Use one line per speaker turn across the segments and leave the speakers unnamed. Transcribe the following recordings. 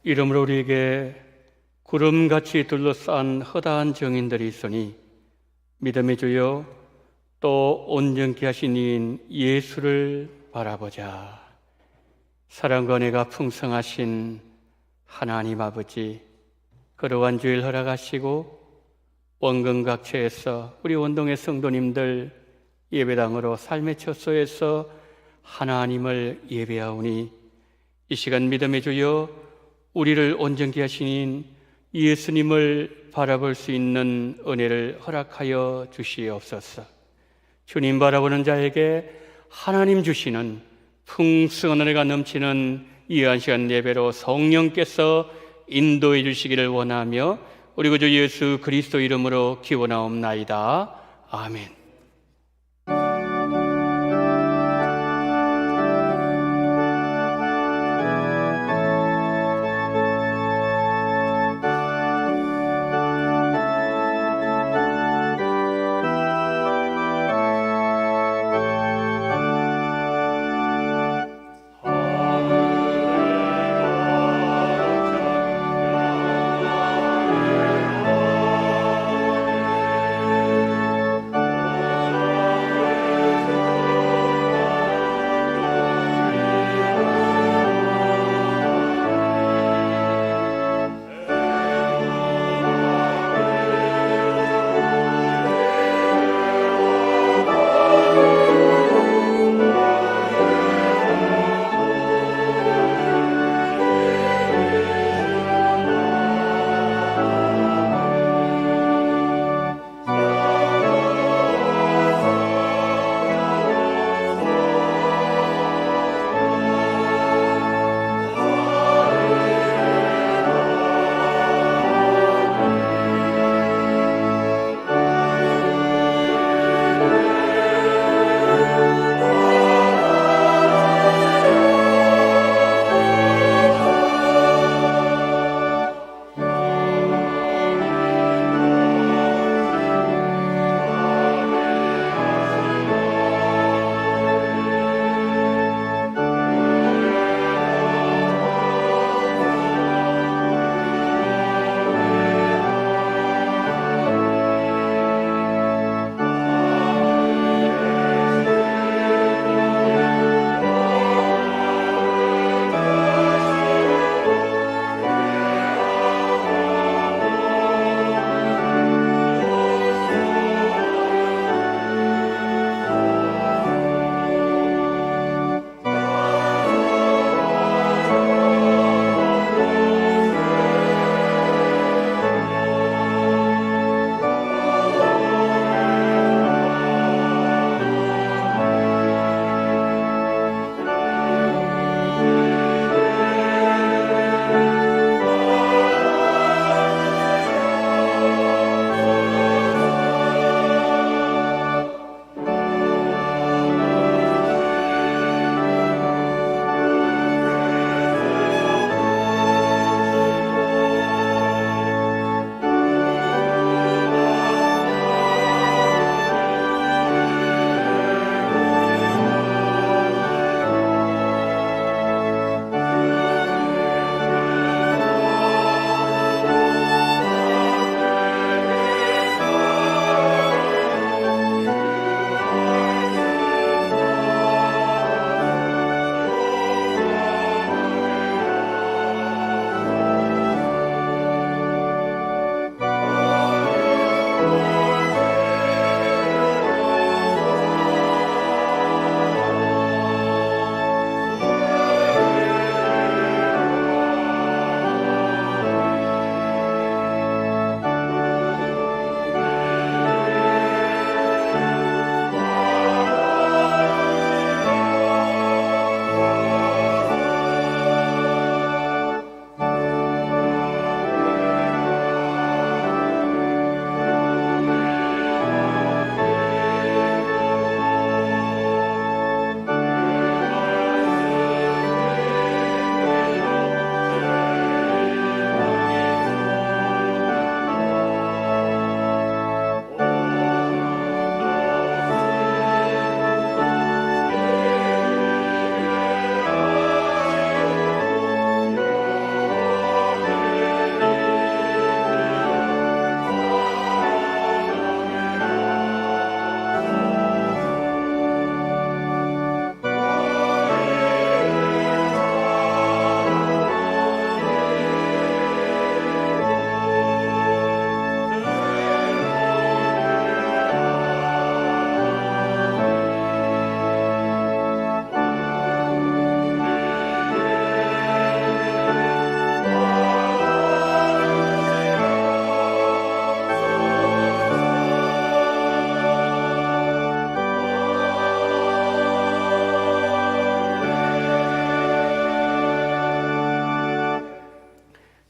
이러므로 우리에게 구름같이 둘러싼 허다한 증인들이 있으니 믿음의 주여 또 온전케 하신 이인 예수를 바라보자. 사랑과 은혜가 풍성하신 하나님 아버지, 거룩한 주일 허락하시고 원근각처에서 우리 원동의 성도님들 예배당으로 삶의 처소에서 하나님을 예배하오니 이 시간 믿음의 주여 우리를 온전케 하신 예수님을 바라볼 수 있는 은혜를 허락하여 주시옵소서. 주님 바라보는 자에게 하나님 주시는 풍성한 은혜가 넘치는 이 한 시간 예배로 성령께서 인도해 주시기를 원하며 우리 구주 예수 그리스도 이름으로 기원하옵나이다. 아멘.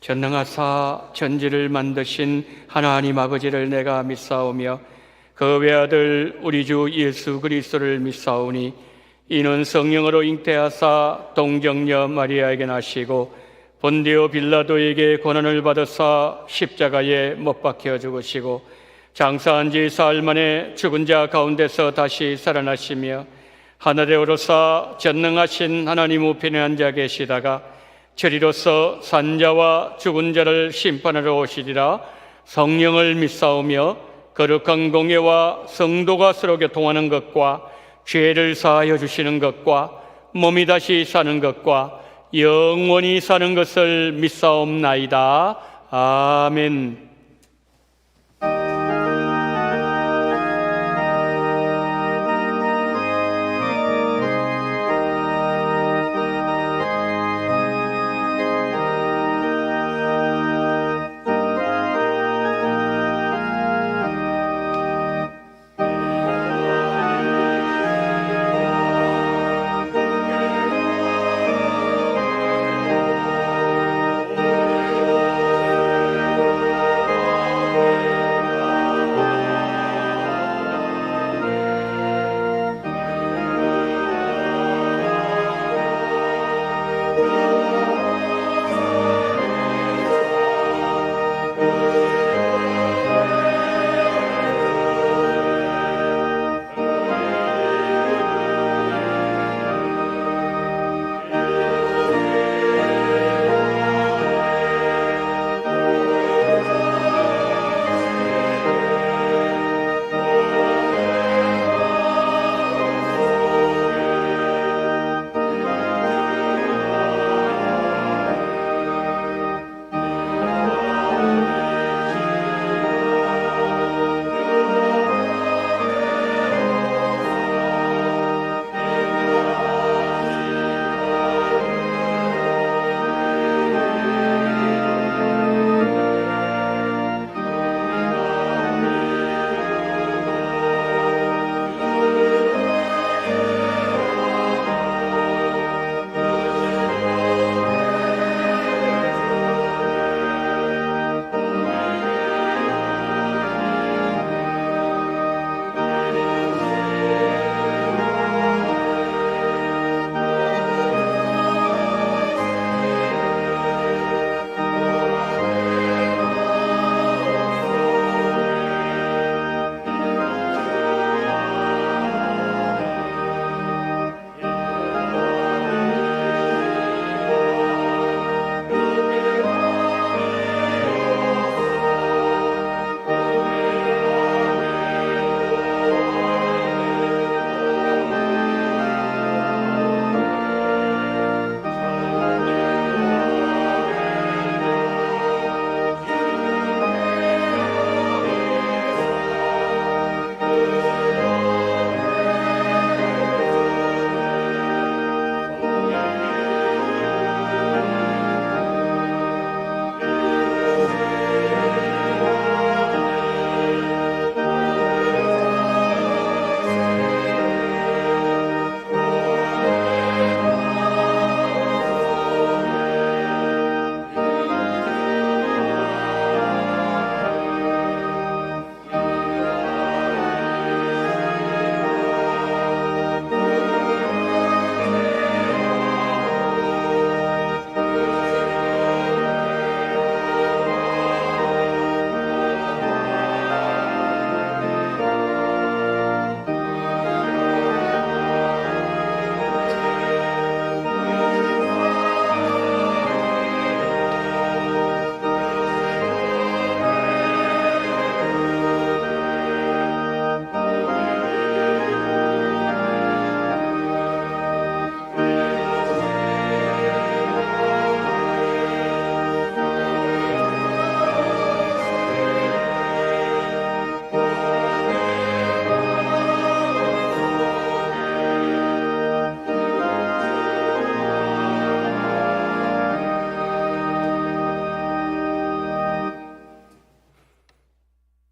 전능하사 천지를 만드신 하나님 아버지를 내가 믿사오며 그 외아들 우리 주 예수 그리스도를 믿사오니 이는 성령으로 잉태하사 동정녀 마리아에게 나시고 본디오 빌라도에게 고난을 받으사 십자가에 못 박혀 죽으시고 장사한 지 사흘 만에 죽은 자 가운데서 다시 살아나시며 하늘에 오르사 전능하신 하나님 우편에 앉아 계시다가 저리로서 산자와 죽은 자를 심판하러 오시리라. 성령을 믿사오며 거룩한 공예와 성도가 서로 교통하는 것과 죄를 사하여 주시는 것과 몸이 다시 사는 것과 영원히 사는 것을 믿사옵나이다. 아멘.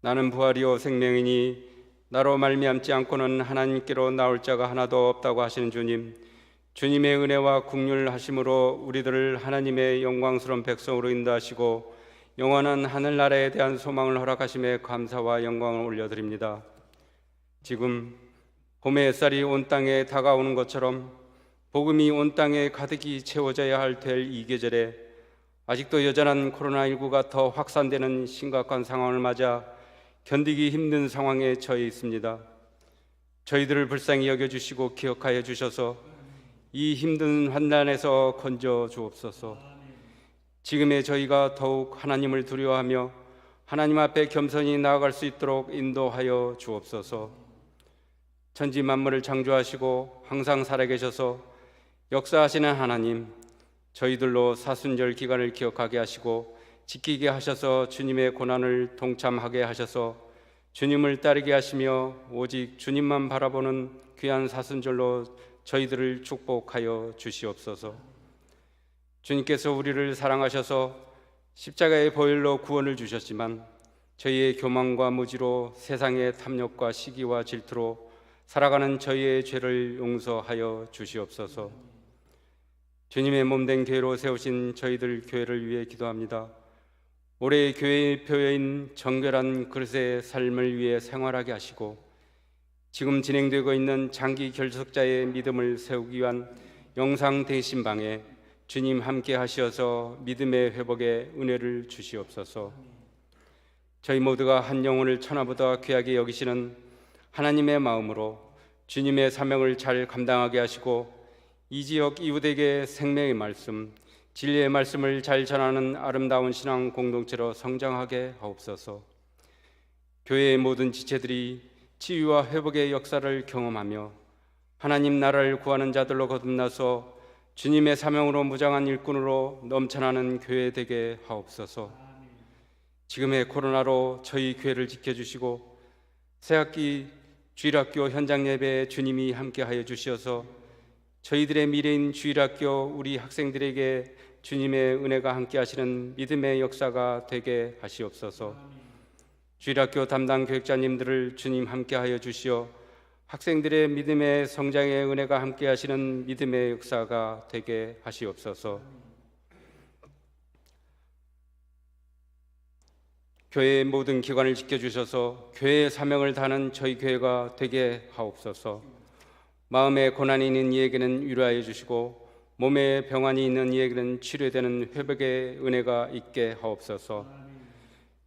나는 부활이요 생명이니 나로 말미암지 않고는 하나님께로 나올 자가 하나도 없다고 하시는 주님, 주님의 은혜와 국률하심으로 우리들을 하나님의 영광스러운 백성으로 인도하시고 영원한 하늘나라에 대한 소망을 허락하심에 감사와 영광을 올려드립니다. 지금 봄의 햇살이 온 땅에 다가오는 것처럼 복음이 온 땅에 가득히 채워져야 할 이 계절에 아직도 여전한 코로나19가 더 확산되는 심각한 상황을 맞아 견디기 힘든 상황에 처해 있습니다. 저희들을 불쌍히 여겨주시고 기억하여 주셔서 이 힘든 환난에서 건져 주옵소서. 지금의 저희가 더욱 하나님을 두려워하며 하나님 앞에 겸손히 나아갈 수 있도록 인도하여 주옵소서. 천지 만물을 창조하시고 항상 살아계셔서 역사하시는 하나님, 저희들로 사순절 기간을 기억하게 하시고 지키게 하셔서 주님의 고난을 동참하게 하셔서 주님을 따르게 하시며 오직 주님만 바라보는 귀한 사순절로 저희들을 축복하여 주시옵소서. 주님께서 우리를 사랑하셔서 십자가의 보혈로 구원을 주셨지만 저희의 교만과 무지로 세상의 탐욕과 시기와 질투로 살아가는 저희의 죄를 용서하여 주시옵소서. 주님의 몸된 교회로 세우신 저희들 교회를 위해 기도합니다. 올해 교회의 표인 정결한 그릇의 삶을 위해 생활하게 하시고 지금 진행되고 있는 장기 결석자의 믿음을 세우기 위한 영상 대신방에 주님 함께 하시어서 믿음의 회복에 은혜를 주시옵소서. 저희 모두가 한 영혼을 천하보다 귀하게 여기시는 하나님의 마음으로 주님의 사명을 잘 감당하게 하시고 이 지역 이웃에게 생명의 말씀, 진리의 말씀을 잘 전하는 아름다운 신앙 공동체로 성장하게 하옵소서. 교회의 모든 지체들이 치유와 회복의 역사를 경험하며 하나님 나라를 구하는 자들로 거듭나서 주님의 사명으로 무장한 일꾼으로 넘쳐나는 교회 되게 하옵소서. 지금의 코로나로 저희 교회를 지켜주시고 새학기 주일학교 현장 예배에 주님이 함께하여 주시어서 저희들의 미래인 주일학교 우리 학생들에게 주님의 은혜가 함께하시는 믿음의 역사가 되게 하시옵소서. 주일학교 담당 교육자님들을 주님 함께하여 주시어 학생들의 믿음의 성장의 은혜가 함께하시는 믿음의 역사가 되게 하시옵소서. 교회의 모든 기관을 지켜주셔서 교회의 사명을 다하는 저희 교회가 되게 하옵소서. 마음에 고난이 있는 이에게는 위로하여 주시고 몸에 병환이 있는 이에게는 치료되는 회복의 은혜가 있게 하옵소서.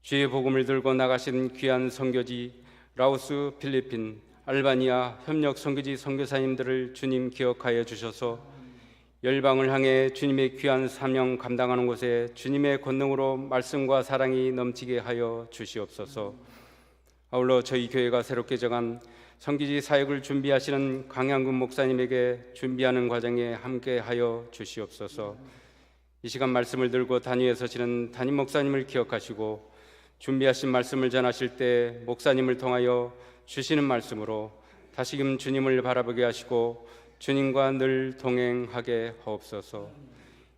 주의 복음을 들고 나가신 귀한 선교지 라오스, 필리핀, 알바니아 협력 선교지 선교사님들을 주님 기억하여 주셔서 열방을 향해 주님의 귀한 사명 감당하는 곳에 주님의 권능으로 말씀과 사랑이 넘치게 하여 주시옵소서. 아울러 저희 교회가 새롭게 정한 선교지 사역을 준비하시는 강양근 목사님에게 준비하는 과정에 함께하여 주시옵소서. 이 시간 말씀을 들고 단위에 서시는 담임 목사님을 기억하시고 준비하신 말씀을 전하실 때 목사님을 통하여 주시는 말씀으로 다시금 주님을 바라보게 하시고 주님과 늘 동행하게 하옵소서.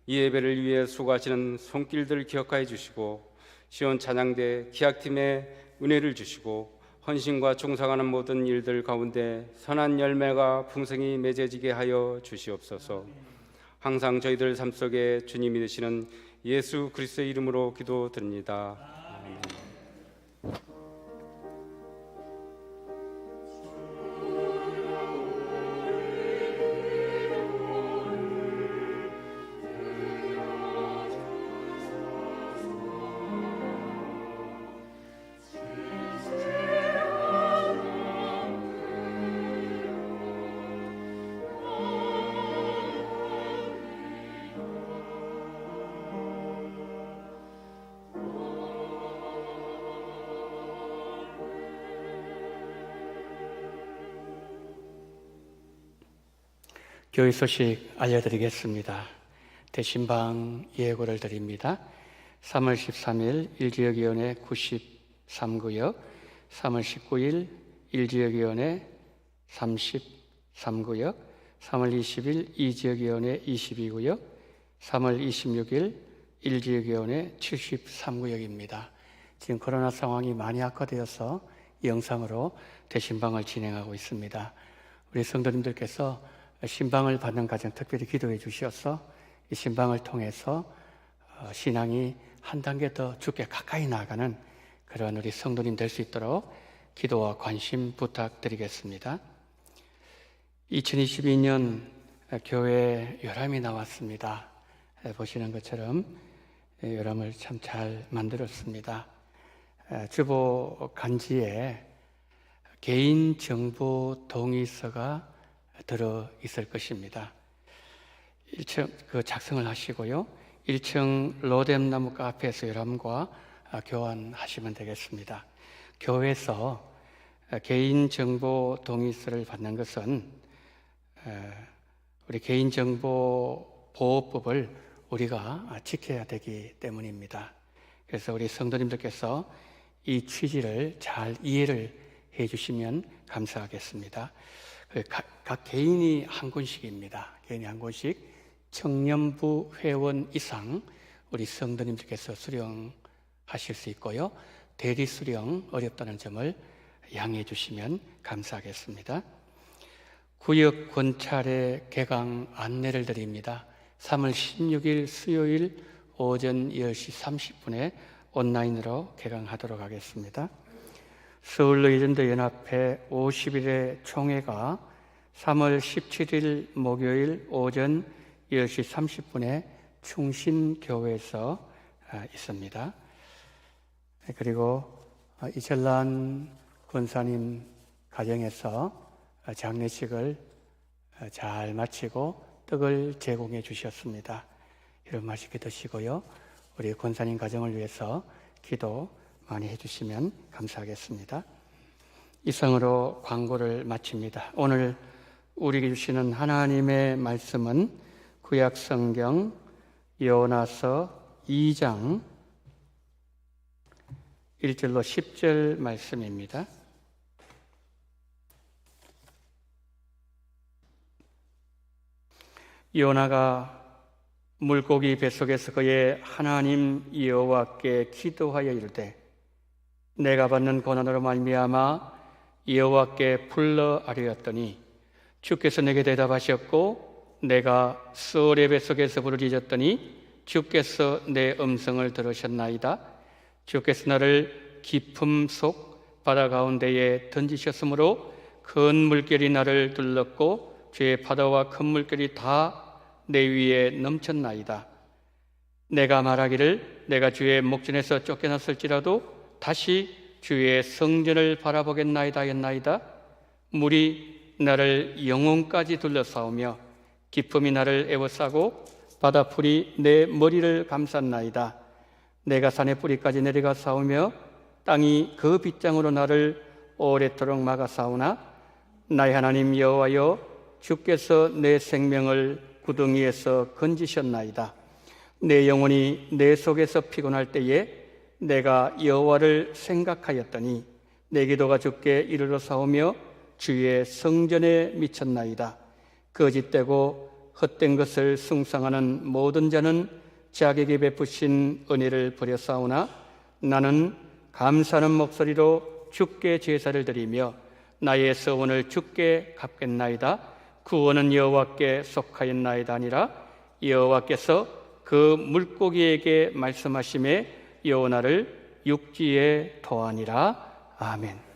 이 예배를 위해 수고하시는 손길들 기억하여 주시고 시온 찬양대 기악팀에 은혜를 주시고 헌신과 충성하는 모든 일들 가운데 선한 열매가 풍성히 맺어지게 하여 주시옵소서. 항상 저희들 삶 속에 주님이 되시는 예수 그리스도의 이름으로 기도드립니다.
교회 소식 알려드리겠습니다. 대신방 예고를 드립니다. 3월 13일 1지역위원회 93구역, 3월 19일 1지역위원회 33구역, 3월 20일 2지역위원회 22구역, 3월 26일 1지역위원회 73구역입니다. 지금 코로나 상황이 많이 악화되어서 영상으로 대신방을 진행하고 있습니다. 우리 성도님들께서 신방을 받는 가정 특별히 기도해 주셔서 이 신방을 통해서 신앙이 한 단계 더 주께 가까이 나아가는 그런 우리 성도님 될 수 있도록 기도와 관심 부탁드리겠습니다. 2022년 교회 요람이 나왔습니다. 보시는 것처럼 요람을 참 잘 만들었습니다. 주보 간지에 개인정보 동의서가 들어 있을 것입니다. 1층 작성을 하시고요. 1층 로뎀나무 카페에서 요람과 교환하시면 되겠습니다. 교회에서 개인정보 동의서를 받는 것은 우리 개인정보보호법을 우리가 지켜야 되기 때문입니다. 그래서 우리 성도님들께서 이 취지를 잘 이해를 해 주시면 감사하겠습니다. 각 개인이 한 권씩입니다. 개인이 한 권씩 청년부 회원 이상 우리 성도님들께서 수령하실 수 있고요. 대리 수령 어렵다는 점을 양해해 주시면 감사하겠습니다. 구역 권찰의 개강 안내를 드립니다. 3월 16일 수요일 오전 10시 30분에 온라인으로 개강하도록 하겠습니다. 서울의전도연합회 50일의 총회가 3월 17일 목요일 오전 10시 30분에 충신교회에서 있습니다. 그리고 이철란 권사님 가정에서 장례식을 잘 마치고 떡을 제공해 주셨습니다. 여러분 맛있게 드시고요. 우리 권사님 가정을 위해서 기도 많이 해주시면 감사하겠습니다. 이상으로 광고를 마칩니다. 오늘 우리에게 주시는 하나님의 말씀은 구약성경 요나서 2장 1절로 10절 말씀입니다. 요나가 물고기 뱃속에서 그의 하나님 여호와께 기도하여 이르되 내가 받는 고난으로 말미암아 여호와께 불러 아뢰었더니 주께서 내게 대답하셨고 내가 수월의 뱃속에서 부르짖었더니 주께서 내 음성을 들으셨나이다. 주께서 나를 깊음 속 바다 가운데에 던지셨으므로 큰 물결이 나를 둘렀고 주의 바다와 큰 물결이 다 내 위에 넘쳤나이다. 내가 말하기를 내가 주의 목전에서 쫓겨났을지라도 다시 주의 성전을 바라보겠나이다 했나이다. 물이 나를 영혼까지 둘러싸우며 기품이 나를 에워싸고 바다풀이 내 머리를 감쌌나이다. 내가 산의 뿌리까지 내려가 싸우며 땅이 그 빗장으로 나를 오래도록 막아 싸우나 나의 하나님 여호와여 주께서 내 생명을 구덩이에서 건지셨나이다. 내 영혼이 내 속에서 피곤할 때에 내가 여호와를 생각하였더니 내 기도가 주께 이르러 사오며 주의 성전에 미쳤나이다. 거짓되고 헛된 것을 숭상하는 모든 자는 자기에게 베푸신 은혜를 버려싸우나 나는 감사하는 목소리로 주께 제사를 드리며 나의 서원을 주께 갚겠나이다. 구원은 여호와께 속하였나이다 아니라 여호와께서 그 물고기에게 말씀하심에 요나를 육지에 토하니라. 아멘.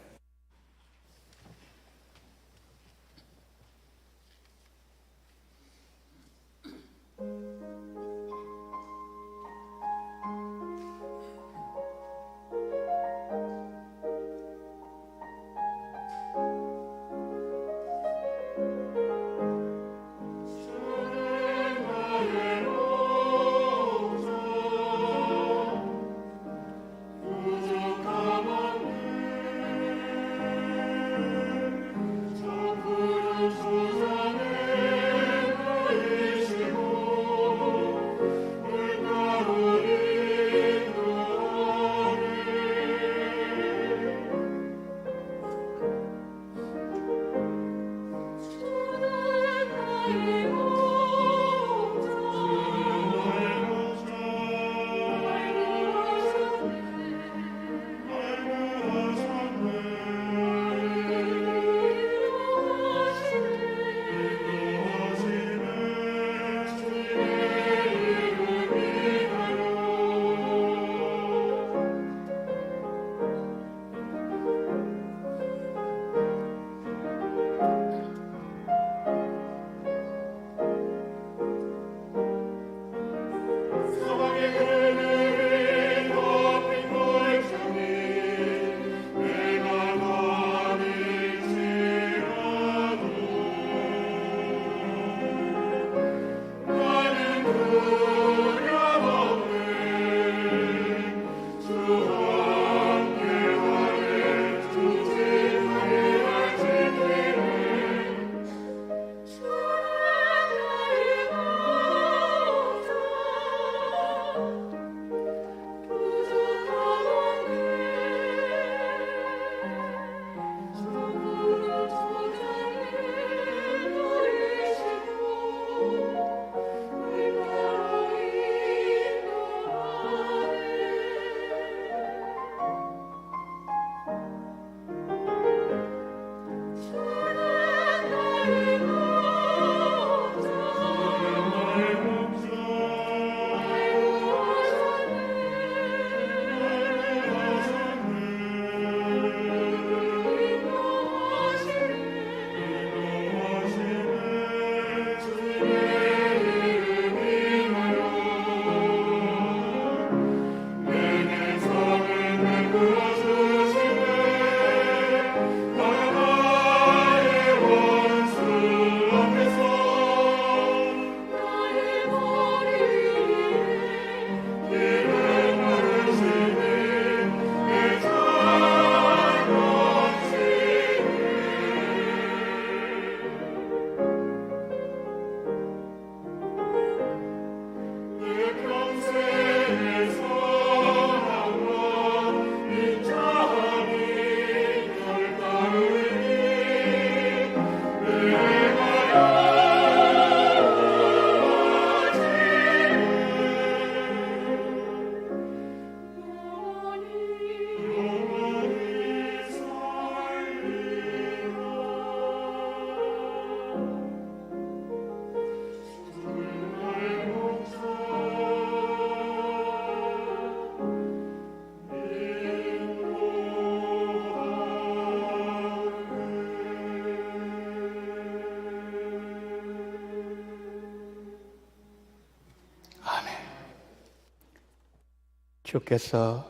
주께서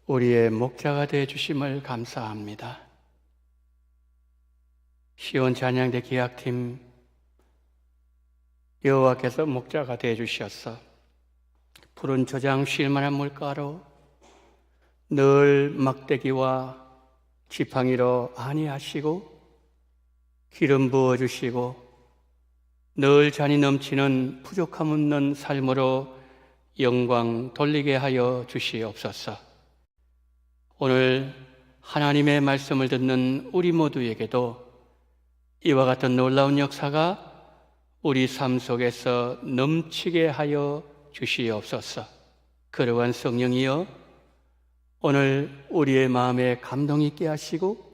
우리의 목자가 되어 주심을 감사합니다. 시온 찬양대 기악팀 여호와께서 목자가 되어 주셔서 푸른 초장 쉴 만한 물가로 늘 막대기와 지팡이로 안위하시고 기름 부어주시고 늘 잔이 넘치는 부족함 없는 삶으로 영광 돌리게 하여 주시옵소서. 오늘 하나님의 말씀을 듣는 우리 모두에게도 이와 같은 놀라운 역사가 우리 삶 속에서 넘치게 하여 주시옵소서. 그러한 성령이여 오늘 우리의 마음에 감동 있게 하시고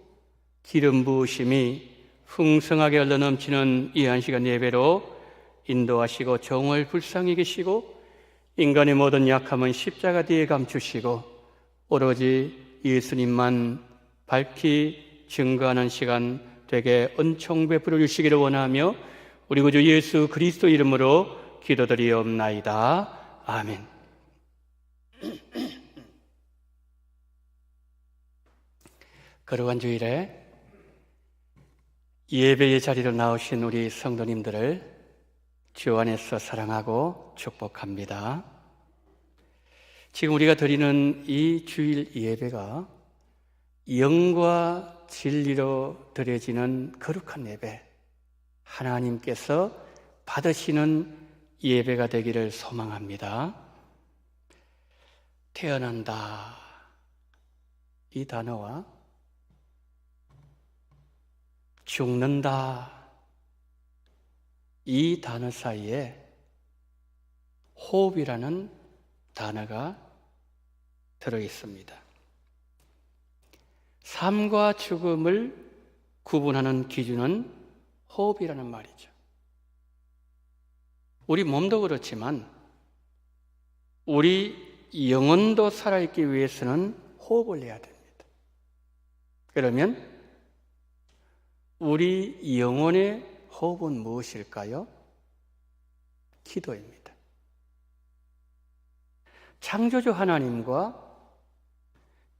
기름 부으심이 풍성하게 흘러넘치는 이 한 시간 예배로 인도하시고 종을 불쌍히 계시고 인간의 모든 약함은 십자가 뒤에 감추시고 오로지 예수님만 밝히 증거하는 시간 되게 은총 베풀어 주시기를 원하며 우리 구주 예수 그리스도 이름으로 기도드리옵나이다. 아멘. 거룩한 주일에 예배의 자리로 나오신 우리 성도님들을 주 안에서 사랑하고 축복합니다. 지금 우리가 드리는 이 주일 예배가 영과 진리로 드려지는 거룩한 예배, 하나님께서 받으시는 예배가 되기를 소망합니다. 태어난다 이 단어와 죽는다 이 단어 사이에 호흡이라는 단어가 들어 있습니다. 삶과 죽음을 구분하는 기준은 호흡이라는 말이죠. 우리 몸도 그렇지만 우리 영혼도 살아있기 위해서는 호흡을 해야 됩니다. 그러면 우리 영혼의 호흡은 무엇일까요? 기도입니다. 창조주 하나님과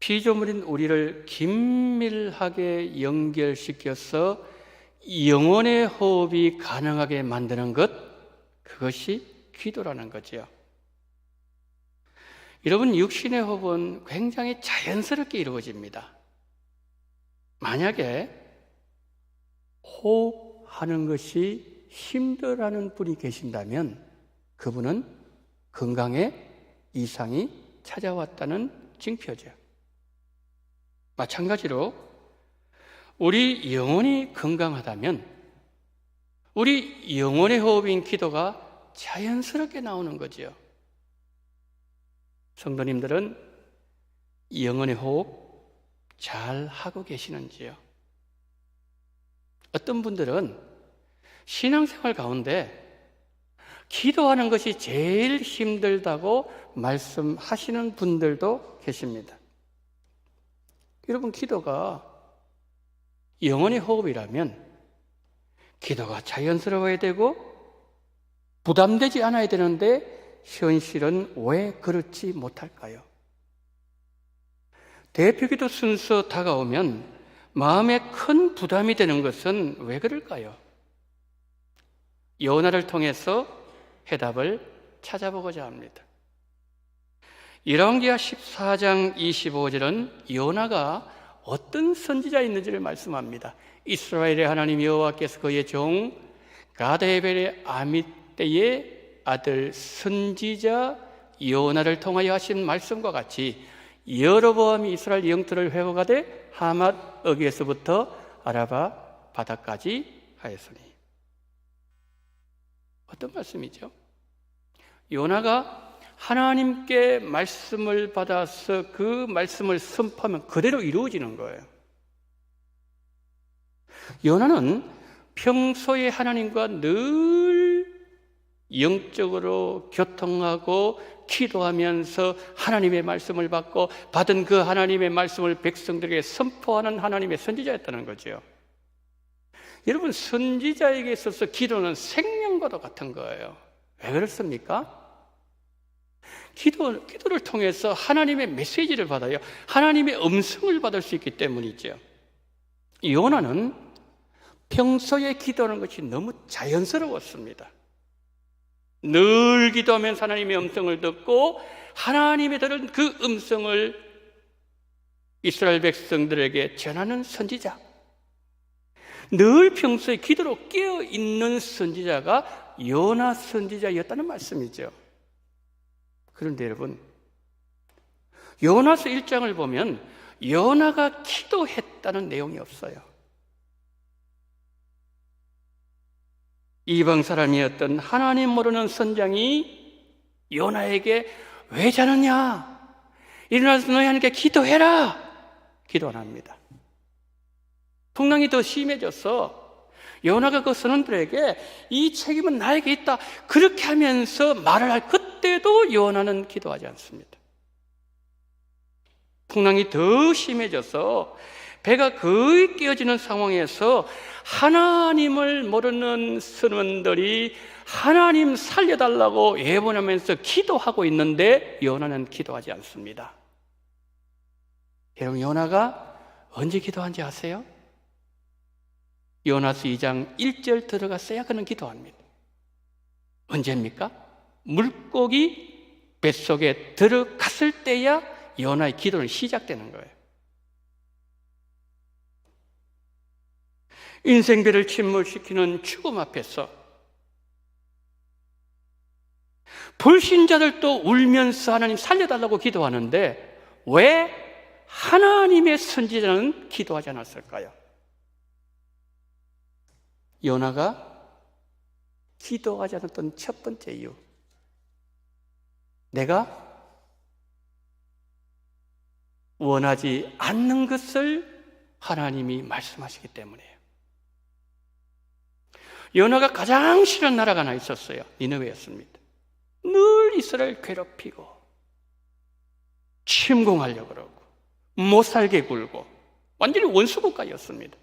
피조물인 우리를 긴밀하게 연결시켜서 영혼의 호흡이 가능하게 만드는 것, 그것이 기도라는 거죠. 여러분, 육신의 호흡은 굉장히 자연스럽게 이루어집니다. 만약에 호흡하는 것이 힘들어하는 분이 계신다면 그분은 건강에 이상이 찾아왔다는 징표죠. 마찬가지로 우리 영혼이 건강하다면 우리 영혼의 호흡인 기도가 자연스럽게 나오는 거죠. 성도님들은 영혼의 호흡 잘 하고 계시는지요? 어떤 분들은 신앙생활 가운데 기도하는 것이 제일 힘들다고 말씀하시는 분들도 계십니다. 여러분, 기도가 영혼의 호흡이라면 기도가 자연스러워야 되고 부담되지 않아야 되는데 현실은 왜 그렇지 못할까요? 대표기도 순서 다가오면 마음에 큰 부담이 되는 것은 왜 그럴까요? 요나를 통해서 해답을 찾아보고자 합니다. 열왕기하 14장 25절은 요나가 어떤 선지자였는지를 말씀합니다. 이스라엘의 하나님 여호와께서 그의 종 가데벨의 아미떼의 아들 선지자 요나를 통하여 하신 말씀과 같이 여로보암이 이스라엘 영토를 회복하되 하맛 어귀에서부터 아라바 바다까지 하였으니. 어떤 말씀이죠? 요나가 하나님께 말씀을 받아서 그 말씀을 선포하면 그대로 이루어지는 거예요. 요나는 평소에 하나님과 늘 영적으로 교통하고 기도하면서 하나님의 말씀을 받고 받은 그 하나님의 말씀을 백성들에게 선포하는 하나님의 선지자였다는 거죠. 여러분, 선지자에게 있어서 기도는 생명과도 같은 거예요. 왜 그렇습니까? 기도를 통해서 하나님의 메시지를 받아요. 하나님의 음성을 받을 수 있기 때문이죠. 요나는 평소에 기도하는 것이 너무 자연스러웠습니다. 늘 기도하면서 하나님의 음성을 듣고 하나님의 들은 그 음성을 이스라엘 백성들에게 전하는 선지자, 늘 평소에 기도로 깨어있는 선지자가 요나 선지자였다는 말씀이죠. 그런데 여러분, 요나서 1장을 보면 요나가 기도했다는 내용이 없어요. 이방 사람이었던 하나님 모르는 선장이 요나에게 왜 자느냐? 일어나서 너희 하나님께 기도해라! 기도 안 합니다. 풍랑이 더 심해져서 요나가 그 선원들에게 이 책임은 나에게 있다, 그렇게 하면서 말을 할 그때도 요나는 기도하지 않습니다. 풍랑이 더 심해져서 배가 거의 깨어지는 상황에서 하나님을 모르는 선원들이 하나님 살려달라고 예언하면서 기도하고 있는데 요나는 기도하지 않습니다. 여러분, 요나가 언제 기도한지 아세요? 요나서 2장 1절 들어갔어야 그는 기도합니다. 언제입니까? 물고기 뱃속에 들어갔을 때야 요나의 기도는 시작되는 거예요. 인생배를 침몰시키는 죽음 앞에서 불신자들도 울면서 하나님 살려달라고 기도하는데 왜 하나님의 선지자는 기도하지 않았을까요? 요나가 기도하지 않았던 첫 번째 이유, 내가 원하지 않는 것을 하나님이 말씀하시기 때문이에요. 요나가 가장 싫은 나라가 하나 있었어요. 니느웨였습니다. 늘 이스라엘 괴롭히고 침공하려고 그러고 못살게 굴고 완전히 원수국가였습니다.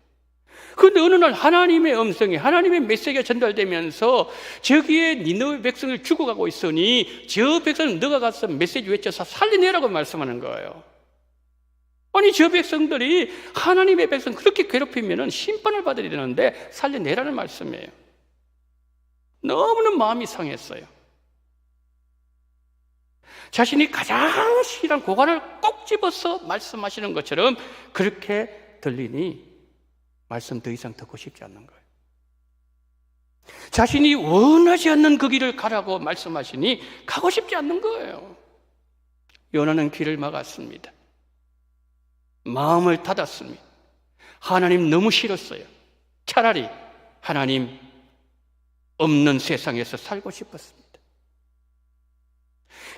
그런데 어느 날 하나님의 음성이, 하나님의 메시지가 전달되면서 저기에 니느웨 백성을 죽어가고 있으니 저 백성은 너가 가서 메시지 외쳐서 살려내라고 말씀하는 거예요. 아니, 저 백성들이 하나님의 백성 그렇게 괴롭히면 심판을 받아야 되는데 살려내라는 말씀이에요. 너무나 마음이 상했어요. 자신이 가장 싫어하는 고관을 꼭 집어서 말씀하시는 것처럼 그렇게 들리니 말씀 더 이상 듣고 싶지 않는 거예요. 자신이 원하지 않는 그 길을 가라고 말씀하시니 가고 싶지 않는 거예요. 요나는 길을 막았습니다. 마음을 닫았습니다. 하나님 너무 싫었어요. 차라리 하나님 없는 세상에서 살고 싶었습니다.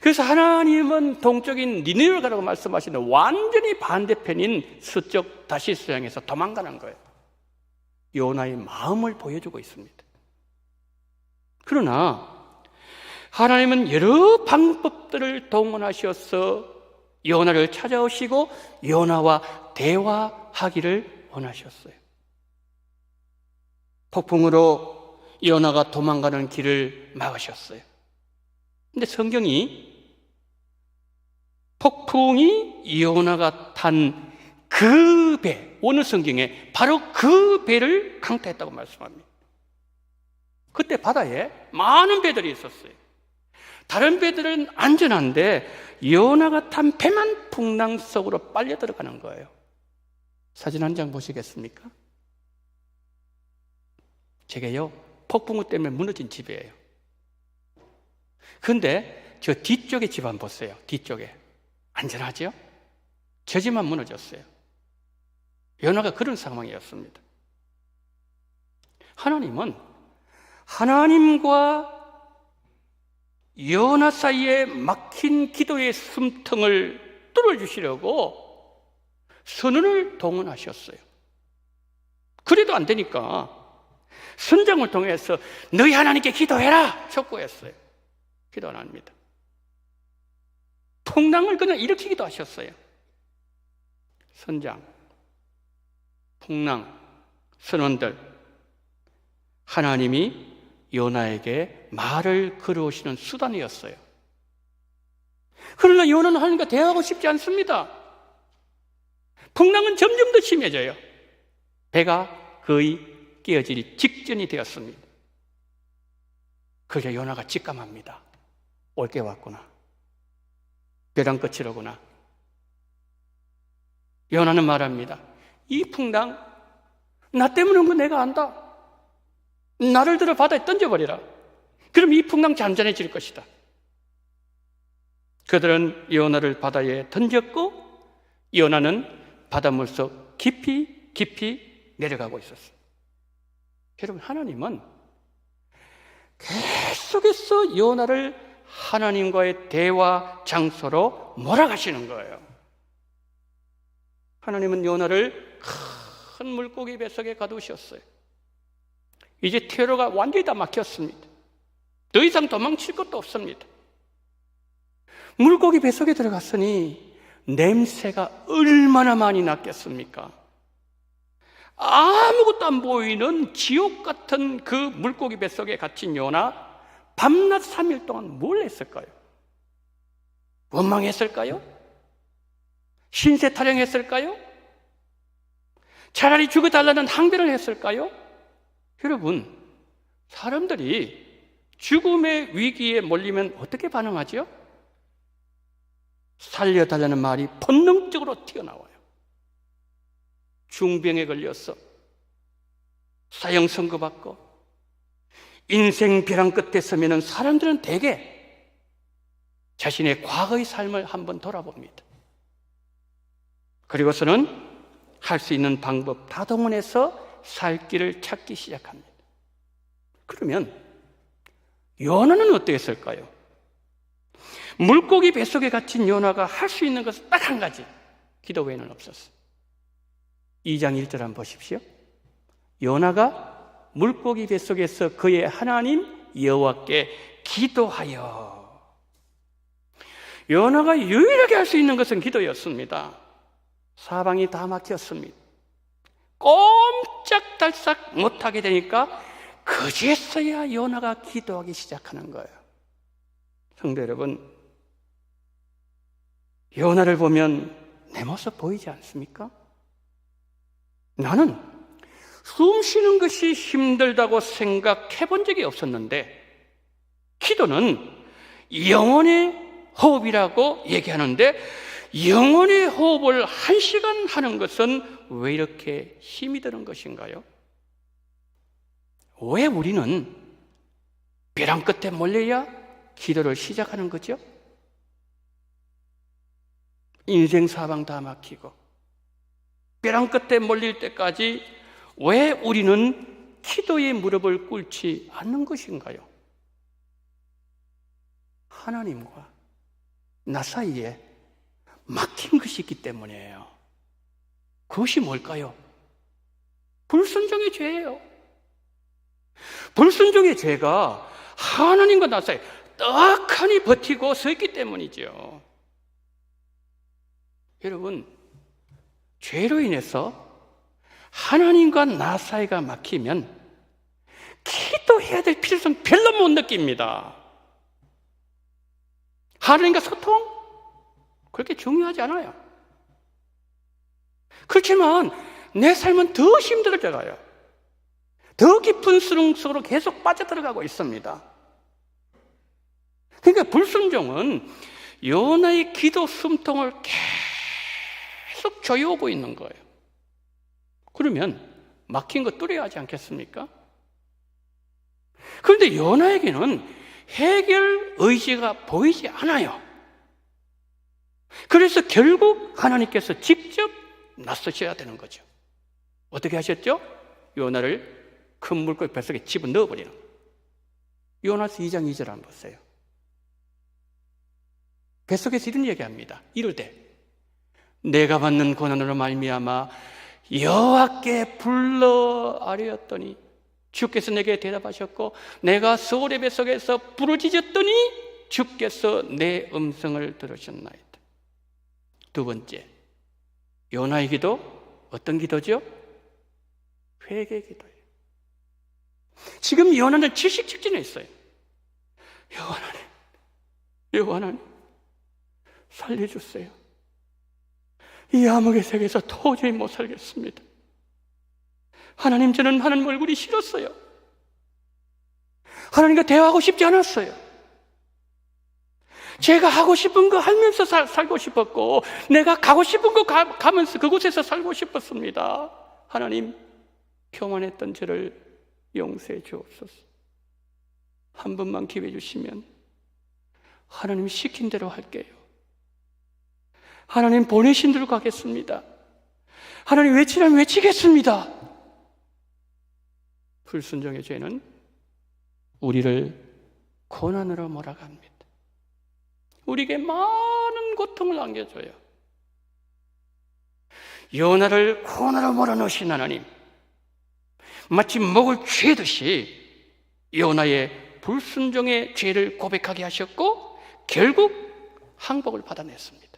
그래서 하나님은 동쪽인 니느웨를 가라고 말씀하시는데 완전히 반대편인 서쪽 다시스 향해서 도망가는 거예요. 요나의 마음을 보여주고 있습니다. 그러나 하나님은 여러 방법들을 동원하셔서 요나를 찾아오시고 요나와 대화하기를 원하셨어요. 폭풍으로 요나가 도망가는 길을 막으셨어요. 근데 성경이 폭풍이 요나가 탄 그 배, 어느 성경에 바로 그 배를 강타했다고 말씀합니다. 그때 바다에 많은 배들이 있었어요. 다른 배들은 안전한데 요나가 탄 배만 풍랑 속으로 빨려 들어가는 거예요. 사진 한 장 보시겠습니까? 제게요, 폭풍우 때문에 무너진 집이에요. 근데 저 뒤쪽에 집 한번 보세요. 뒤쪽에 안전하죠? 저 집만 무너졌어요. 요나가 그런 상황이었습니다. 하나님은 하나님과 요나 사이에 막힌 기도의 숨통을 뚫어주시려고 선원을 동원하셨어요. 그래도 안 되니까 선장을 통해서 너희 하나님께 기도해라 촉구했어요. 기도 안 합니다. 풍랑을 그냥 일으키기도 하셨어요. 선장, 풍랑, 선원들, 하나님이 요나에게 말을 걸어오시는 수단이었어요. 그러나 요나는 하나님과 대화하고 싶지 않습니다. 풍랑은 점점 더 심해져요. 배가 거의 깨어질 직전이 되었습니다. 그래서 요나가 직감합니다. 올 게 왔구나. 벼랑 끝이로구나. 요나는 말합니다. 이 풍랑 나 때문에 온 거 내가 안다. 나를 들어 바다에 던져버리라. 그럼 이 풍랑 잠잠해질 것이다. 그들은 요나를 바다에 던졌고 요나는 바닷물 속 깊이 깊이 내려가고 있었어요. 여러분, 하나님은 계속해서 요나를 하나님과의 대화 장소로 몰아가시는 거예요. 하나님은 요나를 큰 물고기 뱃속에 가두셨어요. 이제 퇴로가 완전히 다 막혔습니다. 더 이상 도망칠 것도 없습니다. 물고기 뱃속에 들어갔으니 냄새가 얼마나 많이 났겠습니까? 아무것도 안 보이는 지옥 같은 그 물고기 뱃속에 갇힌 요나, 밤낮 3일 동안 뭘 했을까요? 원망했을까요? 신세 타령했을까요? 차라리 죽어달라는 항변을 했을까요? 여러분, 사람들이 죽음의 위기에 몰리면 어떻게 반응하죠? 살려달라는 말이 본능적으로 튀어나와요. 중병에 걸려서 사형 선고받고 인생 벼랑 끝에 서면 사람들은 대개 자신의 과거의 삶을 한번 돌아봅니다. 그리고서는 할 수 있는 방법 다 동원해서 살 길을 찾기 시작합니다. 그러면 요나는 어땠을까요? 물고기 뱃속에 갇힌 요나가 할 수 있는 것은 딱 한 가지, 기도 외에는 없었어요. 2장 1절 한번 보십시오. 요나가 물고기 뱃속에서 그의 하나님 여호와께 기도하여. 요나가 유일하게 할 수 있는 것은 기도였습니다. 사방이 다 막혔습니다. 꼼짝달싹 못하게 되니까 그제서야 요나가 기도하기 시작하는 거예요. 성도 여러분, 요나를 보면 내 모습 보이지 않습니까? 나는 숨 쉬는 것이 힘들다고 생각해 본 적이 없었는데, 기도는 영혼의 호흡이라고 얘기하는데 영혼의 호흡을 1시간 하는 것은 왜 이렇게 힘이 드는 것인가요? 왜 우리는 벼랑 끝에 몰려야 기도를 시작하는 거죠? 인생 사방 다 막히고 벼랑 끝에 몰릴 때까지 왜 우리는 기도의 무릎을 꿇지 않는 것인가요? 하나님과 나 사이에 막힌 것이 있기 때문이에요. 그것이 뭘까요? 불순종의 죄예요. 불순종의 죄가 하나님과 나 사이에 떡하니 버티고 서 있기 때문이죠. 여러분, 죄로 인해서 하나님과 나 사이가 막히면 기도해야 될 필요성 별로 못 느낍니다. 하나님과 소통? 그렇게 중요하지 않아요. 그렇지만 내 삶은 더 힘들어져가요. 더 깊은 수렁 속으로 계속 빠져들어가고 있습니다. 그러니까 불순종은 요나의 기도 숨통을 계속 조여오고 있는 거예요. 그러면 막힌 거 뚫어야 하지 않겠습니까? 그런데 요나에게는 해결 의지가 보이지 않아요. 그래서 결국 하나님께서 직접 나서셔야 되는 거죠. 어떻게 하셨죠? 요나를 큰 물고기 뱃속에 집어넣어버리는 거예요. 요나서 2장 2절 한번 보세요. 뱃속에서 이런 얘기합니다. 이럴 때 내가 받는 고난으로 말미암아 여호와께 불러 아뢰었더니 주께서 내게 대답하셨고 내가 서울의 뱃속에서 부르짖었더니 주께서 내 음성을 들으셨나이다. 두 번째, 요나의 기도 어떤 기도죠? 회개 기도예요. 지금 요나는 질식 직전에 있어요. 여호와 하나님 살려주세요. 이 암흑의 세계에서 도저히 못 살겠습니다. 하나님, 저는 하나님 얼굴이 싫었어요. 하나님과 대화하고 싶지 않았어요. 제가 하고 싶은 거 하면서 살고 싶었고 내가 가고 싶은 거 가면서 그곳에서 살고 싶었습니다. 하나님, 교만했던 저를 용서해 주옵소서. 한 번만 기회 주시면 하나님 시킨 대로 할게요. 하나님 보내신 대로 가겠습니다. 하나님 외치라면 외치겠습니다. 불순종의 죄는 우리를 고난으로 몰아갑니다. 우리에게 많은 고통을 안겨줘요. 요나를 고난으로 몰아넣으신 하나님, 마치 목을 죄듯이 요나의 불순종의 죄를 고백하게 하셨고 결국 항복을 받아냈습니다.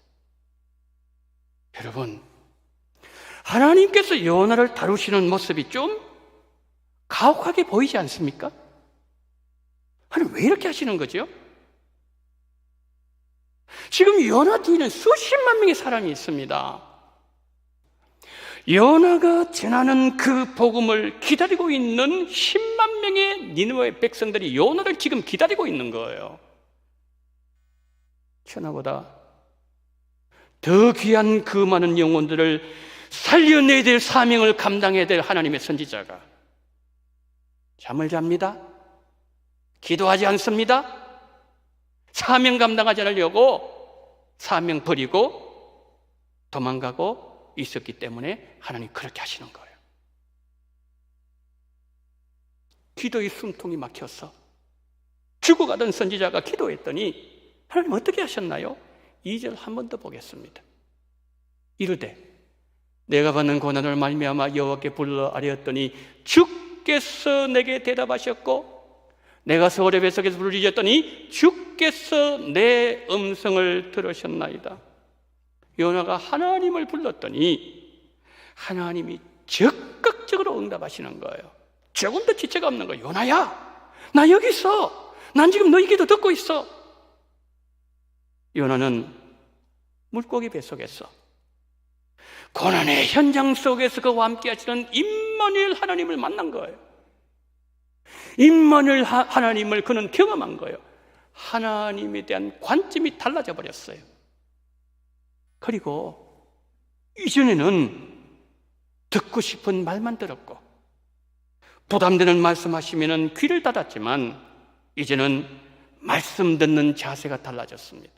여러분, 하나님께서 요나를 다루시는 모습이 좀 가혹하게 보이지 않습니까? 하나님 왜 이렇게 하시는 거죠? 지금 요나 뒤에는 수십만 명의 사람이 있습니다. 요나가 전하는 그 복음을 기다리고 있는 10만 명의 니느웨 백성들이 요나를 지금 기다리고 있는 거예요. 천하보다 더 귀한 그 많은 영혼들을 살려내야 될 사명을 감당해야 될 하나님의 선지자가 잠을 잡니다. 기도하지 않습니다. 사명 감당하지 않으려고 사명 버리고 도망가고 있었기 때문에 하나님 그렇게 하시는 거예요. 기도의 숨통이 막혀서 죽어가던 선지자가 기도했더니 하나님 어떻게 하셨나요? 2절 한 번 더 보겠습니다. 이르되 내가 받는 고난을 말미암아 여호와께 불러 아뢰었더니 주께서 내게 대답하셨고 내가 서울의 뱃속에서 부르짖었더니 주께서 내 음성을 들으셨나이다. 요나가 하나님을 불렀더니 하나님이 적극적으로 응답하시는 거예요. 조금도 지체가 없는 거예요. 요나야, 나 여기 있어. 난 지금 너희 기도 듣고 있어. 요나는 물고기 뱃속에서 고난의 현장 속에서 그와 함께 하시는 임마누엘 하나님을 만난 거예요. 임마누엘 하나님을 그는 경험한 거예요. 하나님에 대한 관점이 달라져 버렸어요. 그리고 이전에는 듣고 싶은 말만 들었고 부담되는 말씀하시면 귀를 닫았지만 이제는 말씀 듣는 자세가 달라졌습니다.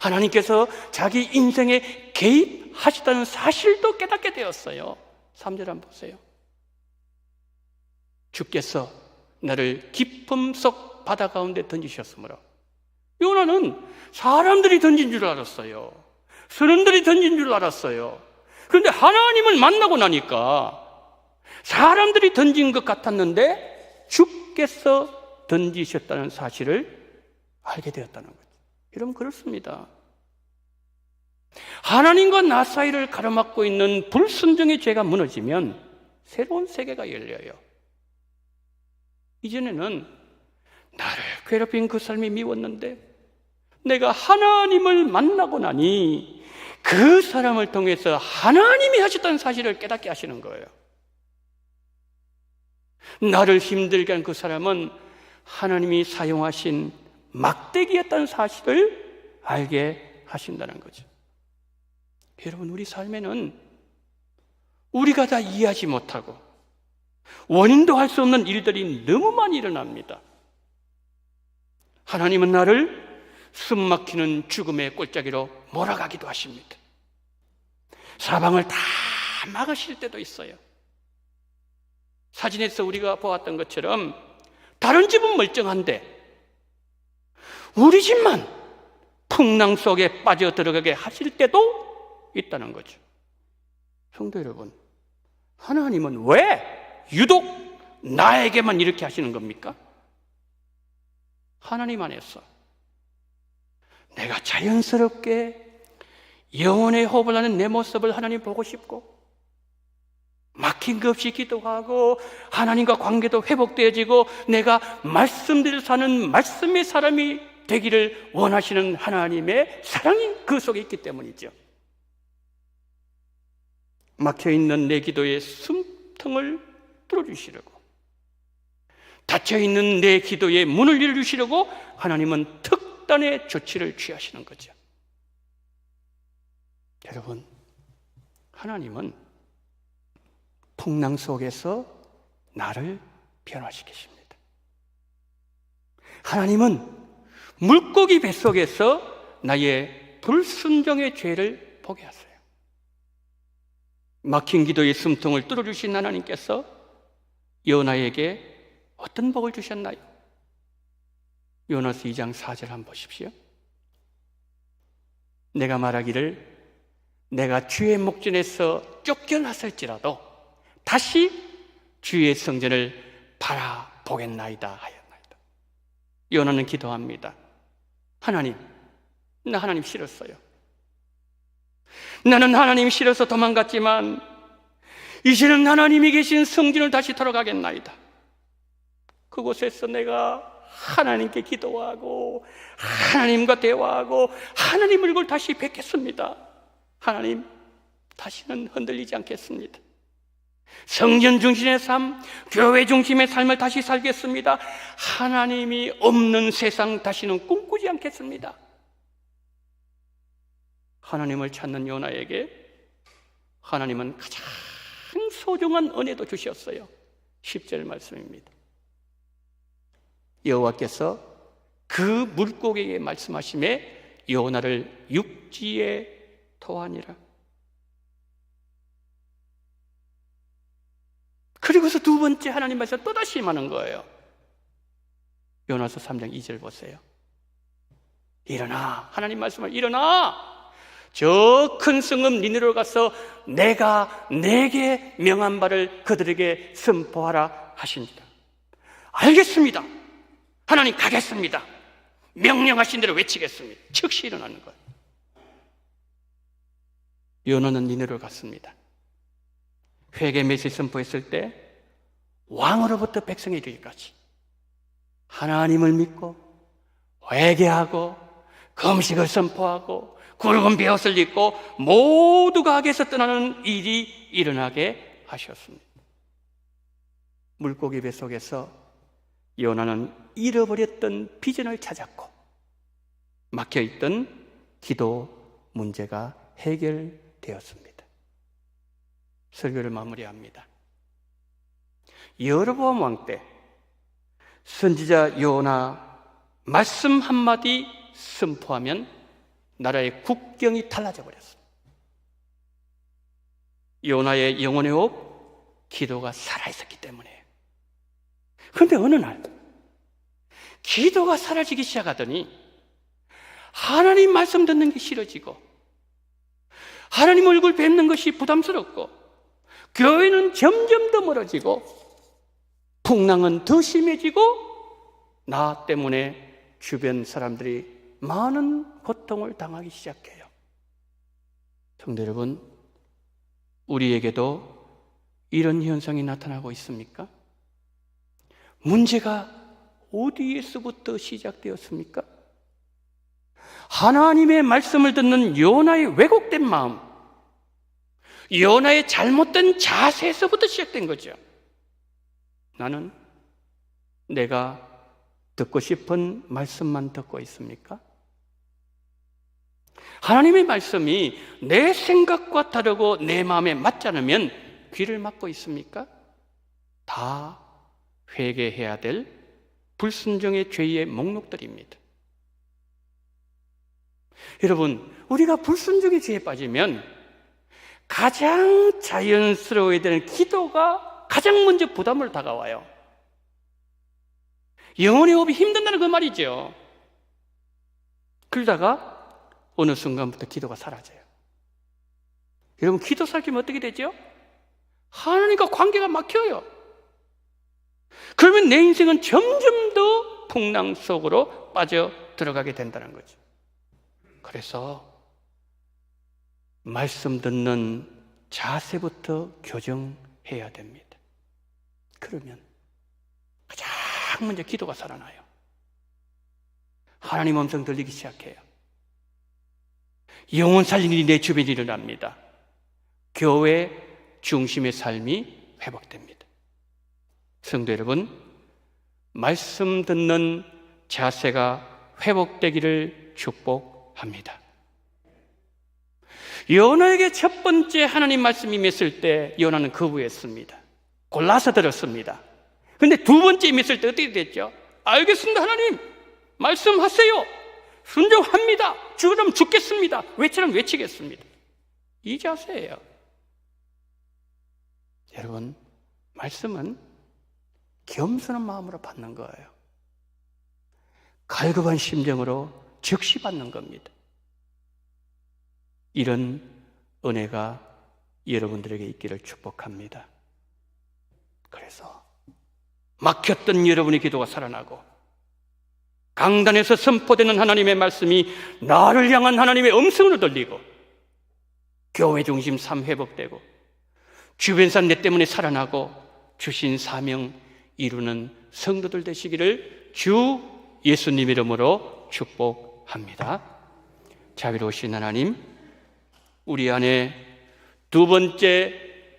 하나님께서 자기 인생에 개입하시다는 사실도 깨닫게 되었어요. 3절 한번 보세요. 주께서 나를 깊음 속 바다 가운데 던지셨으므로. 요나는 사람들이 던진 줄 알았어요. 선원들이 던진 줄 알았어요. 그런데 하나님을 만나고 나니까 사람들이 던진 것 같았는데 주께서 던지셨다는 사실을 알게 되었다는 거죠. 여러분, 그렇습니다. 하나님과 나 사이를 가로막고 있는 불순종의 죄가 무너지면 새로운 세계가 열려요. 이전에는 나를 괴롭힌 그 삶이 미웠는데 내가 하나님을 만나고 나니 그 사람을 통해서 하나님이 하셨다는 사실을 깨닫게 하시는 거예요. 나를 힘들게 한 그 사람은 하나님이 사용하신 막대기였다는 사실을 알게 하신다는 거죠. 여러분, 우리 삶에는 우리가 다 이해하지 못하고 원인도 할 수 없는 일들이 너무 많이 일어납니다. 하나님은 나를 숨막히는 죽음의 골짜기로 몰아가기도 하십니다. 사방을 다 막으실 때도 있어요. 사진에서 우리가 보았던 것처럼 다른 집은 멀쩡한데 우리 집만 풍랑 속에 빠져 들어가게 하실 때도 있다는 거죠. 성도 여러분, 하나님은 왜 유독 나에게만 이렇게 하시는 겁니까? 하나님 안에서 내가 자연스럽게 영혼의 호흡을 하는 내 모습을 하나님 보고 싶고 막힌 것 없이 기도하고 하나님과 관계도 회복되어지고 내가 말씀대로 사는 말씀의 사람이 되기를 원하시는 하나님의 사랑이 그 속에 있기 때문이죠. 막혀있는 내 기도의 숨통을 뚫어주시려고, 닫혀있는 내 기도의 문을 열어주시려고 하나님은 특단의 조치를 취하시는 거죠. 여러분, 하나님은 풍랑 속에서 나를 변화시키십니다. 하나님은 물고기 뱃속에서 나의 불순종의 죄를 보게 하세요. 막힌 기도의 숨통을 뚫어주신 하나님께서 요나에게 어떤 복을 주셨나요? 요나서 2장 4절 한번 보십시오. 내가 말하기를 내가 주의 목전에서 쫓겨났을지라도 다시 주의 성전을 바라보겠나이다 하였나이다. 요나는 기도합니다. 하나님, 나 하나님 싫었어요. 나는 하나님 싫어서 도망갔지만 이제는 하나님이 계신 성전을 다시 돌아가겠나이다. 그곳에서 내가 하나님께 기도하고 하나님과 대화하고 하나님 얼굴 다시 뵙겠습니다. 하나님, 다시는 흔들리지 않겠습니다. 성전 중심의 삶, 교회 중심의 삶을 다시 살겠습니다. 하나님이 없는 세상 다시는 꿈꾸지 않겠습니다. 하나님을 찾는 요나에게 하나님은 가장 소중한 은혜도 주셨어요. 10절 말씀입니다. 여호와께서 그 물고기에게 말씀하심에 요나를 육지에 토하니라. 그리고서 두 번째 하나님 말씀 또다시 임하는 거예요. 요나서 3장 2절 보세요. 일어나, 하나님 말씀을 일어나, 저 큰 성읍 니느웨로 가서 내가 내게 명한 바를 그들에게 선포하라 하십니다. 알겠습니다. 하나님 가겠습니다. 명령하신 대로 외치겠습니다. 즉시 일어나는 거예요. 요나는 니느웨로 갔습니다. 회개 메시지 선포했을 때 왕으로부터 백성에 이르기까지 하나님을 믿고 회개하고 금식을 선포하고 굵은 베옷을 입고 모두가 악에서 떠나는 일이 일어나게 하셨습니다. 물고기 뱃속에서 요나는 잃어버렸던 비전을 찾았고 막혀있던 기도 문제가 해결되었습니다. 설교를 마무리합니다. 여로보암 왕 때 선지자 요나 말씀 한마디 선포하면 나라의 국경이 달라져 버렸습니다. 요나의 영혼의 호흡, 기도가 살아있었기 때문이에요. 그런데 어느 날 기도가 사라지기 시작하더니 하나님 말씀 듣는 게 싫어지고 하나님 얼굴 뵙는 것이 부담스럽고 교회는 점점 더 멀어지고 풍랑은 더 심해지고 나 때문에 주변 사람들이 많은 고통을 당하기 시작해요. 성도 여러분, 우리에게도 이런 현상이 나타나고 있습니까? 문제가 어디에서부터 시작되었습니까? 하나님의 말씀을 듣는 요나의 왜곡된 마음, 요나의 잘못된 자세에서부터 시작된 거죠. 나는 내가 듣고 싶은 말씀만 듣고 있습니까? 하나님의 말씀이 내 생각과 다르고 내 마음에 맞지 않으면 귀를 막고 있습니까? 다 회개해야 될 불순종의 죄의 목록들입니다. 여러분, 우리가 불순종의 죄에 빠지면 가장 자연스러워야 되는 기도가 가장 먼저 부담으로 다가와요. 영혼의 호흡이 힘든다는 그 말이죠. 그러다가 어느 순간부터 기도가 사라져요. 여러분, 기도 사라지면 어떻게 되죠? 하나님과 관계가 막혀요. 그러면 내 인생은 점점 더 풍랑 속으로 빠져 들어가게 된다는 거죠. 그래서 말씀 듣는 자세부터 교정해야 됩니다. 그러면 가장 먼저 기도가 살아나요. 하나님 음성 들리기 시작해요. 영혼 살리는 일이 내 주변에 일어납니다. 교회 중심의 삶이 회복됩니다. 성도 여러분, 말씀 듣는 자세가 회복되기를 축복합니다. 요나에게 첫 번째 하나님 말씀이 임했을 때 요나는 거부했습니다. 골라서 들었습니다. 그런데 두 번째 임했을 때 어떻게 됐죠? 알겠습니다, 하나님, 말씀하세요. 순종합니다. 죽으면 죽겠습니다. 외치면 외치겠습니다. 이 자세예요. 여러분, 말씀은 겸손한 마음으로 받는 거예요. 갈급한 심정으로 즉시 받는 겁니다. 이런 은혜가 여러분들에게 있기를 축복합니다. 그래서 막혔던 여러분의 기도가 살아나고 강단에서 선포되는 하나님의 말씀이 나를 향한 하나님의 음성으로 들리고 교회 중심 삶 회복되고 주변 사람 내 때문에 살아나고 주신 사명 이루는 성도들 되시기를 주 예수님 이름으로 축복합니다. 자비로우신 하나님, 우리 안에 두 번째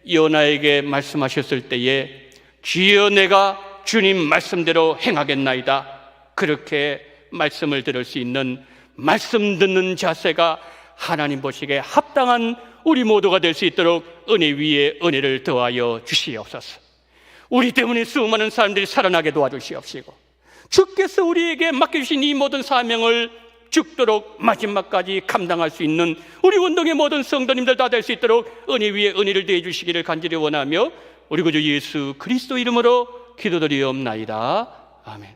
요나에게 말씀하셨을 때에 주여 내가 주님 말씀대로 행하겠나이다, 그렇게 말씀을 들을 수 있는 말씀 듣는 자세가 하나님 보시기에 합당한 우리 모두가 될 수 있도록 은혜 위에 은혜를 더하여 주시옵소서. 우리 때문에 수많은 사람들이 살아나게 도와주시옵시고 주께서 우리에게 맡겨주신 이 모든 사명을 죽도록 마지막까지 감당할 수 있는 우리 운동의 모든 성도님들 다 될 수 있도록 은혜 위에 은혜를 더해 주시기를 간절히 원하며 우리 구주 예수 그리스도 이름으로 기도드리옵나이다. 아멘.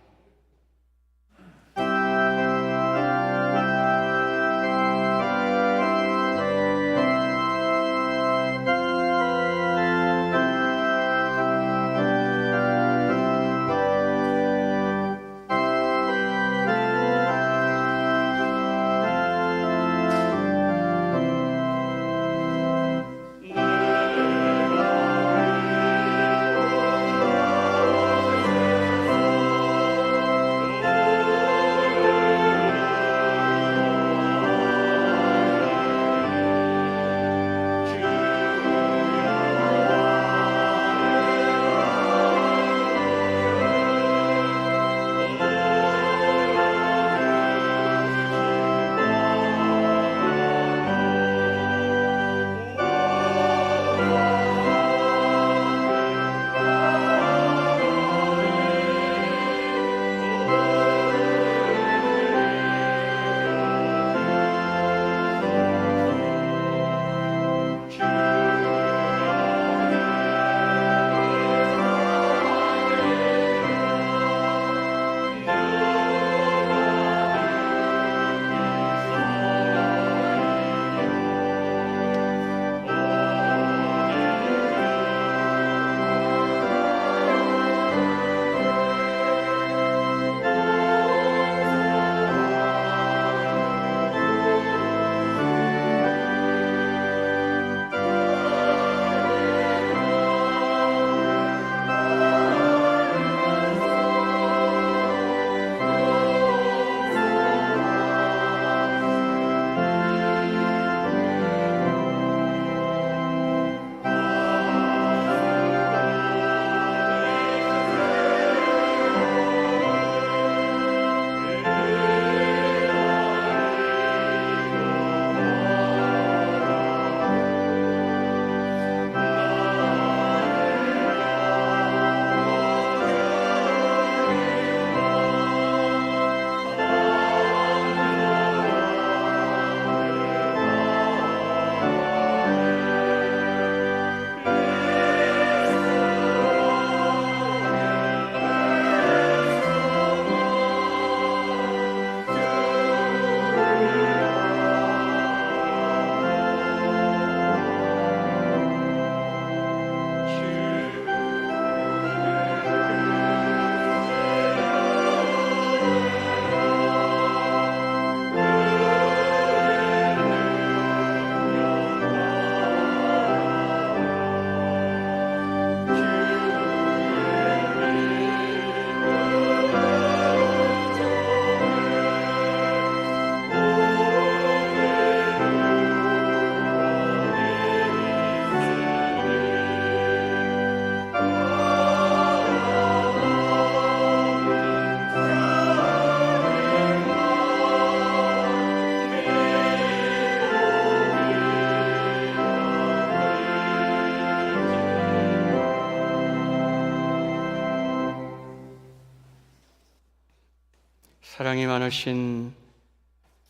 사랑이 많으신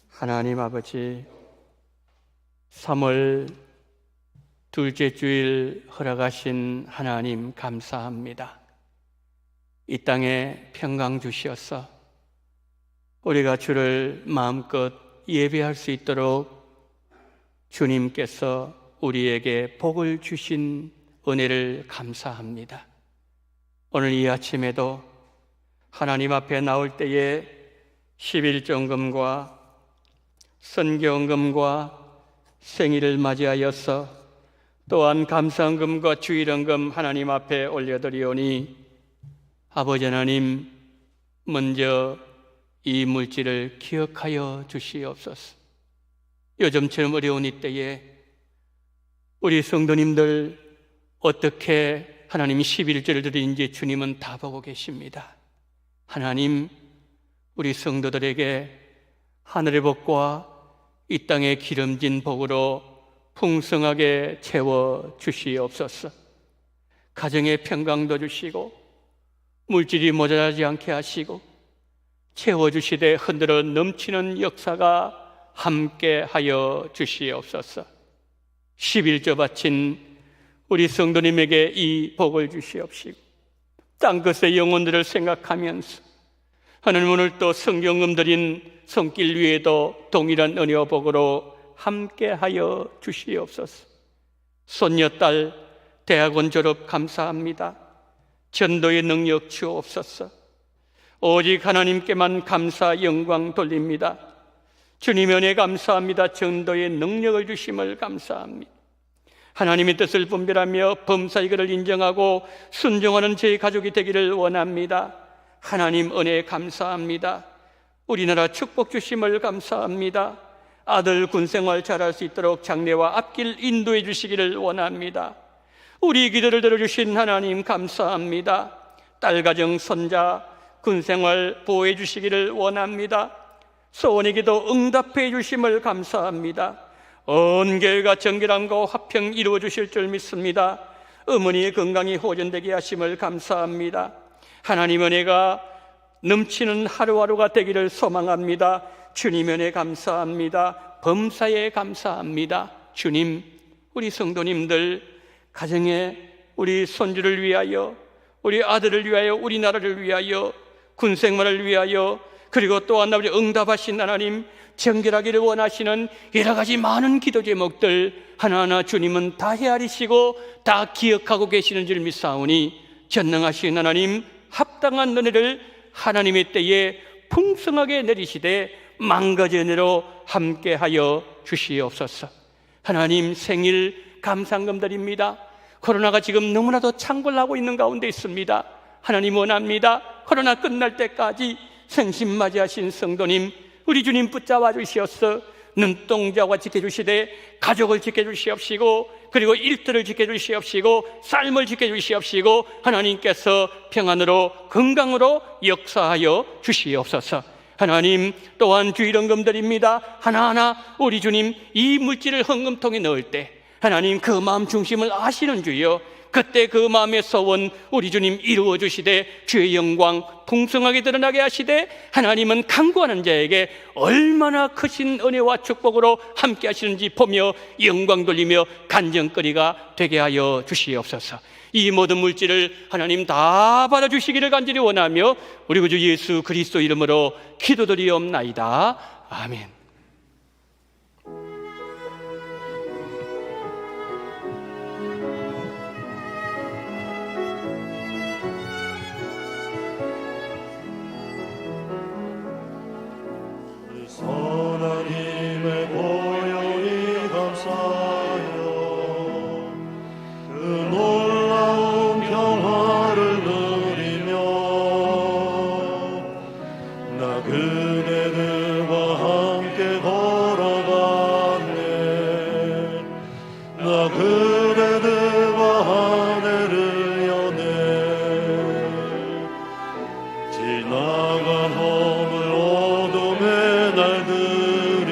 하나님 아버지, 3월 둘째 주일 허락하신 하나님 감사합니다. 이 땅에 평강 주시어서 우리가 주를 마음껏 예배할 수 있도록 주님께서 우리에게 복을 주신 은혜를 감사합니다. 오늘 이 아침에도 하나님 앞에 나올 때에 11종금과 선교헌금과 생일을 맞이하여서 또한 감사헌금과 주일헌금 하나님 앞에 올려드리오니 아버지 하나님, 먼저 이 물질을 기억하여 주시옵소서. 요즘처럼 어려운 이때에 우리 성도님들 어떻게 하나님이 11절을 드리는지 주님은 다 보고 계십니다. 하나님, 우리 성도들에게 하늘의 복과 이 땅의 기름진 복으로 풍성하게 채워 주시옵소서. 가정의 평강도 주시고 물질이 모자라지 않게 하시고 채워주시되 흔들어 넘치는 역사가 함께하여 주시옵소서. 11조 바친 우리 성도님에게 이 복을 주시옵시고 땅끝의 영혼들을 생각하면서 하나님, 오늘 또 성경금 드린 손길 위에도 동일한 은혜와 복으로 함께하여 주시옵소서. 손녀딸 대학원 졸업 감사합니다. 전도의 능력 주옵소서. 오직 하나님께만 감사 영광 돌립니다. 주님 은혜 감사합니다. 전도의 능력을 주심을 감사합니다. 하나님의 뜻을 분별하며 범사의 것을 인정하고 순종하는 저희 가족이 되기를 원합니다. 하나님 은혜 감사합니다. 우리나라 축복 주심을 감사합니다. 아들 군생활 잘할 수 있도록 장래와 앞길 인도해 주시기를 원합니다. 우리 기도를 들어주신 하나님 감사합니다. 딸 가정 손자 군생활 보호해 주시기를 원합니다. 소원의 기도 응답해 주심을 감사합니다. 온 교회가 정결함과 화평 이루어 주실 줄 믿습니다. 어머니의 건강이 호전되게 하심을 감사합니다. 하나님 은혜가 넘치는 하루하루가 되기를 소망합니다. 주님 은혜 감사합니다. 범사에 감사합니다. 주님, 우리 성도님들 가정에 우리 손주를 위하여, 우리 아들을 위하여, 우리나라를 위하여, 군생활을 위하여, 그리고 또한 아버지 응답하신 하나님, 정결하기를 원하시는 여러 가지 많은 기도 제목들 하나하나 주님은 다 헤아리시고 다 기억하고 계시는 줄 믿사오니 전능하신 하나님, 합당한 은혜를 하나님의 때에 풍성하게 내리시되 만가지 은혜로 함께하여 주시옵소서. 하나님, 생일 감사헌금 드립니다. 코로나가 지금 너무나도 창궐하고 있는 가운데 있습니다. 하나님 원합니다. 코로나 끝날 때까지 생신 맞이하신 성도님, 우리 주님 붙잡아 주시옵소서. 눈동자와 지켜주시되 가족을 지켜주시옵시고, 그리고 일터를 지켜주시옵시고, 삶을 지켜주시옵시고, 하나님께서 평안으로 건강으로 역사하여 주시옵소서. 하나님, 또한 주일헌금 드립니다. 하나하나 우리 주님 이 물질을 헌금통에 넣을 때 하나님 그 마음 중심을 아시는 주여, 그때 그 마음의 소원 우리 주님 이루어 주시되 주의 영광 풍성하게 드러나게 하시되 하나님은 간구하는 자에게 얼마나 크신 은혜와 축복으로 함께 하시는지 보며 영광 돌리며 간증거리가 되게 하여 주시옵소서. 이 모든 물질을 하나님 다 받아주시기를 간절히 원하며 우리 구주 예수 그리스도 이름으로 기도드리옵나이다. 아멘.
하나님의 보혈이 감사하여 그 놀라운 평화를 누리며 나 그대들과 함께 걸어갔네. 나 그대들과 하늘을 여네. 지나간 허물 어둠의 날들이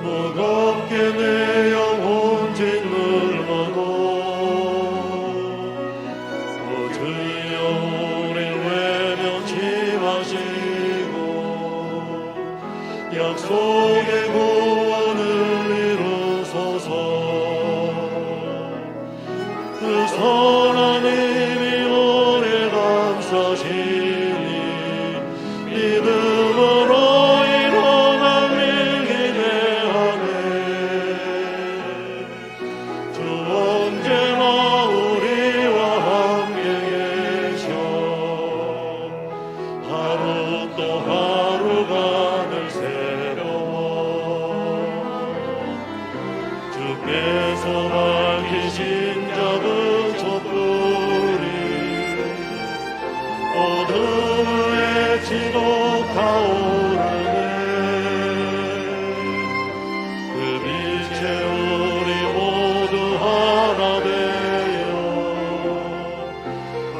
무겁게 내 영혼 짓눌러도 오 주여 우릴 외면치 마시고 약속의 구원을 이루소서. 그 선하님이 오래 감싸시니 믿음으로 일어나 밀기대하네. 주 언제나 우리와 함께 계셔. 하루 또 하루가 늘 새로워. 주께서 밝히신 작은 촛불이 어둠의 지독 타오르네. 그 빛에 우리 모두 하나 되어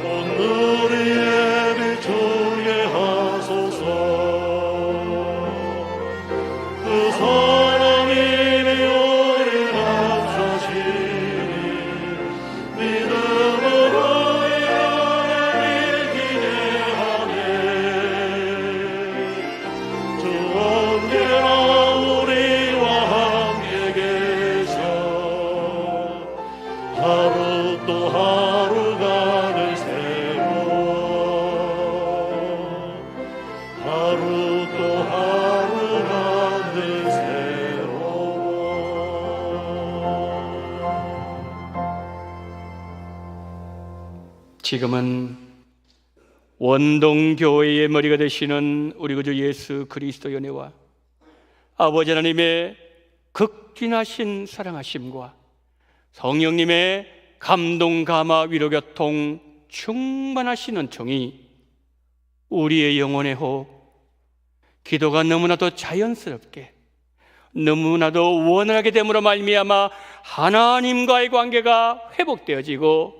온누리에 비추게 하소서. 그 사랑님이 우리 감싸시니 믿음으로 일어나 기대하네. 주 언제나 우리와 함께 계셔. 하루 또 하루가 늘 새로워. 하루 또 하루가 늘 새로워.
지금은 원동교회의 머리가 되시는 우리 구주 예수 그리스도의 은혜와 아버지 하나님의 극진하신 사랑하심과 성령님의 감동, 감화, 위로, 교통 충만하시는 정이 우리의 영혼의 호흡, 기도가 너무나도 자연스럽게 너무나도 원활하게 됨으로 말미암아 하나님과의 관계가 회복되어지고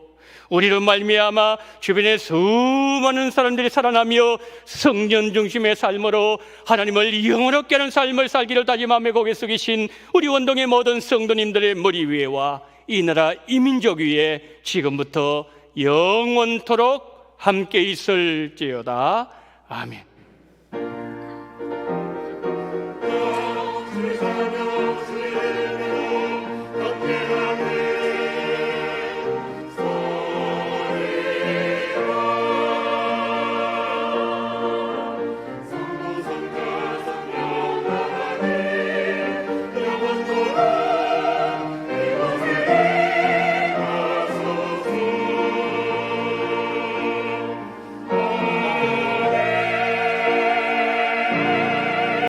우리로 말미암아 주변의 수많은 사람들이 살아나며 성전 중심의 삶으로 하나님을 영원롭게 하는 삶을 살기를 다짐하며 고개 숙이신 우리 원동의 모든 성도님들의 머리 위에와 이 나라 이 민족 위에 지금부터 영원토록 함께 있을지어다. 아멘.